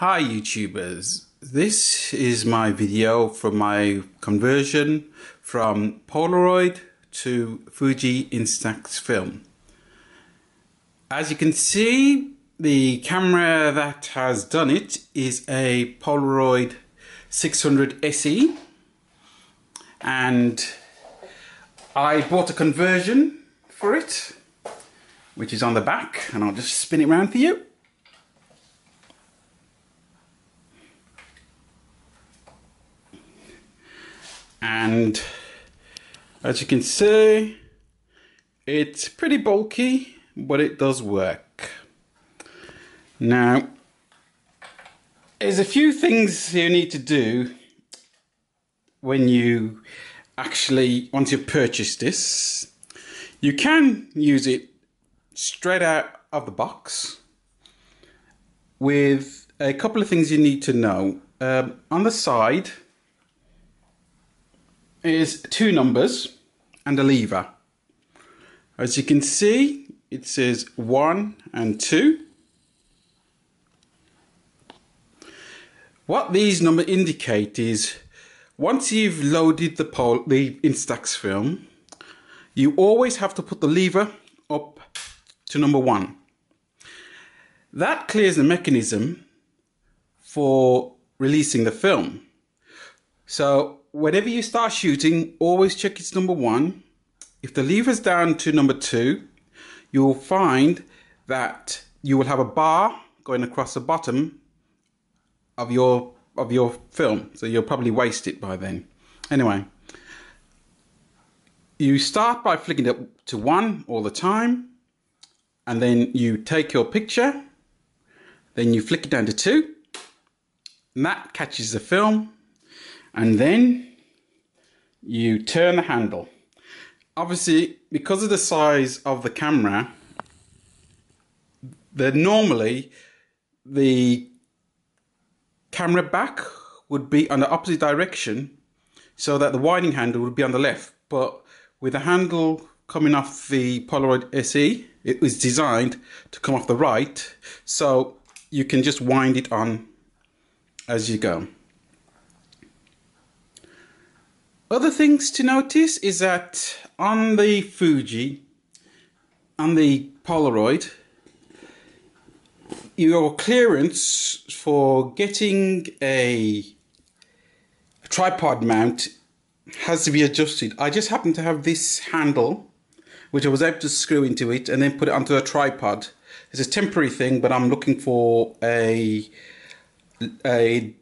Hi YouTubers, this is my video from my conversion from Polaroid to Fuji Instax film. As you can see, the camera that has done it is a Polaroid 600 SE, and I bought a conversion for it, which is on the back, and I'll just spin it around for you. And as you can see, it's pretty bulky, but it does work. Now, there's a few things you need to do when you once you've purchased this. You can use it straight out of the box with a couple of things you need to know. On the side is two numbers and a lever. As you can see, it says 1 and 2. What these numbers indicate is once you've loaded the Instax film, you always have to put the lever up to number 1. That clears the mechanism for releasing the film. So whenever you start shooting, always check it's number 1. If the lever's down to number 2, you'll find that you will have a bar going across the bottom of your film, so you'll probably waste it by then. Anyway, you start by flicking it up to 1 all the time, and then you take your picture, then you flick it down to 2, and that catches the film, and then you turn the handle. Obviously, because of the size of the camera, normally the camera back would be on the opposite direction, so that the winding handle would be on the left. But with the handle coming off the Polaroid SE, it was designed to come off the right, so you can just wind it on as you go. Other things to notice is that on the Fuji, on the Polaroid, your clearance for getting a tripod mount has to be adjusted. I just happen to have this handle, which I was able to screw into it and then put it onto a tripod. It's a temporary thing, but I'm looking for a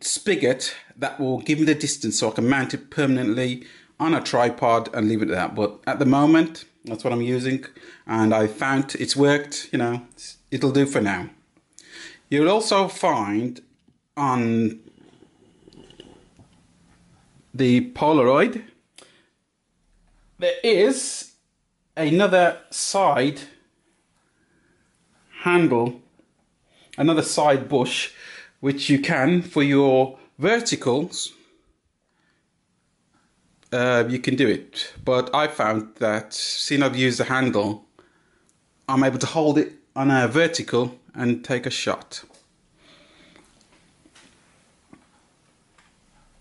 spigot that will give me the distance so I can mount it permanently on a tripod and leave it at that. But at the moment, that's what I'm using, and I found it's worked. You know, it'll do for now. You'll also find on the Polaroid there is another side handle, another side bush, which you can, for your verticals, you can do it. But I found that, seeing I've used the handle, I'm able to hold it on a vertical and take a shot.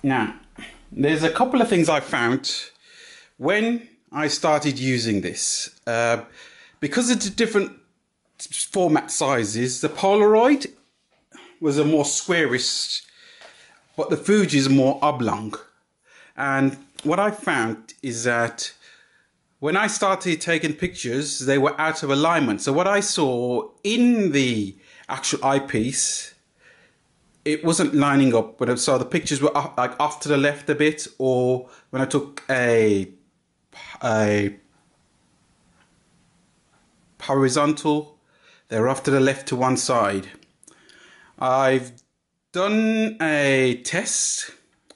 Now, there's a couple of things I found when I started using this. Because of the different format sizes, the Polaroid was a more squarish, but the Fuji is more oblong. And what I found is that when I started taking pictures, they were out of alignment. So what I saw in the actual eyepiece, it wasn't lining up. But so the pictures were off to the left a bit, or when I took a horizontal, they were off to the left to one side. I've done a test,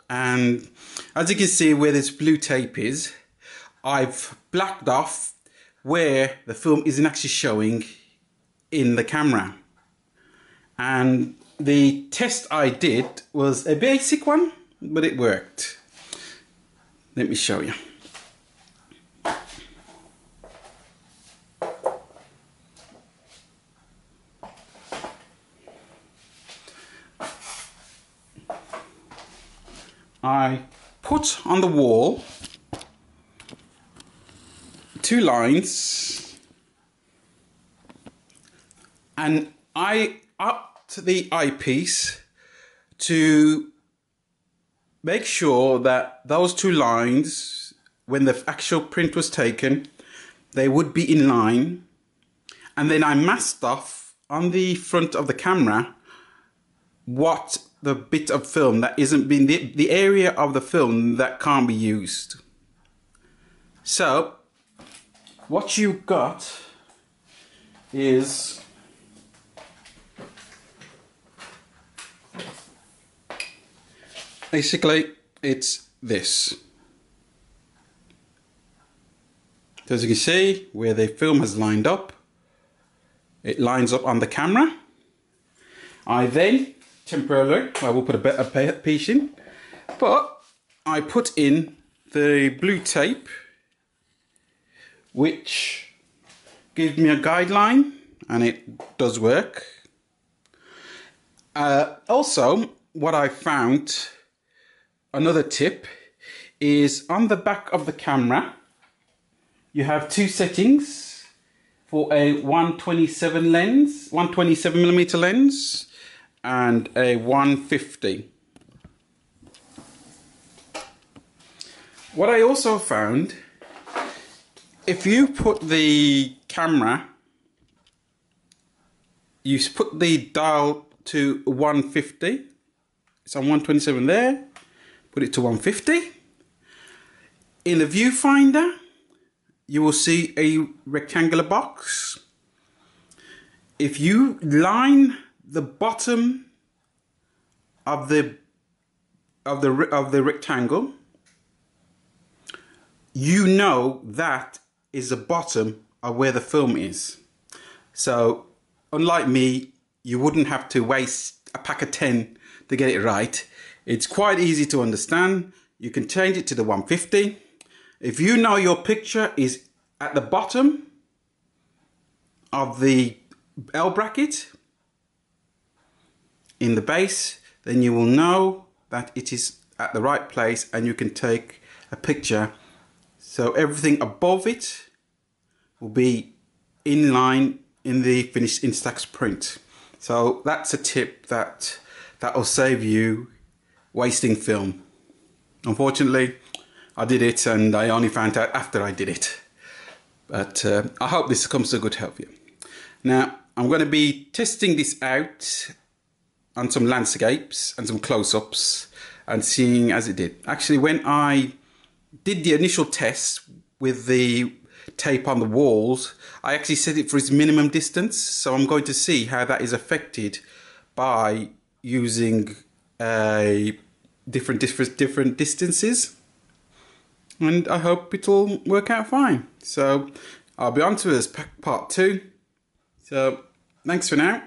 and as you can see where this blue tape is, I've blacked off where the film isn't actually showing in the camera. And the test I did was a basic one, but it worked. Let me show you. I put on the wall 2 lines, and I upped the eyepiece to make sure that those 2 lines, when the actual print was taken, they would be in line. And then I masked off on the front of the camera what the bit of film that isn't being, the area of the film that can't be used. So what you got is basically it's this. So as you can see, where the film has lined up, it lines up on the camera. I then temporarily, I will put a better piece in, but I put in the blue tape, which gives me a guideline, and it does work. Also, what I found, another tip, is on the back of the camera, you have 2 settings for a 127 lens, 127mm lens, and a 150. What I also found, if you put the camera, you put the dial to 150, it's on 127 there, put it to 150. In the viewfinder, you will see a rectangular box. If you line the bottom of the rectangle, you know that is the bottom of where the film is. So unlike me, you wouldn't have to waste a pack of 10 to get it right. It's quite easy to understand. You can change it to the 150. If you know your picture is at the bottom of the L bracket in the base, then you will know that it is at the right place, and you can take a picture. So everything above it will be in line in the finished Instax print. So that's a tip that will save you wasting film. Unfortunately, I did it, and I only found out after I did it. But I hope this comes to good help you. Now, I'm going to be testing this out on some landscapes and some close-ups and seeing as it did. Actually, when I did the initial test with the tape on the walls, I actually set it for its minimum distance. So I'm going to see how that is affected by using different distances. And I hope it'll work out fine. So I'll be on to this part 2. So thanks for now.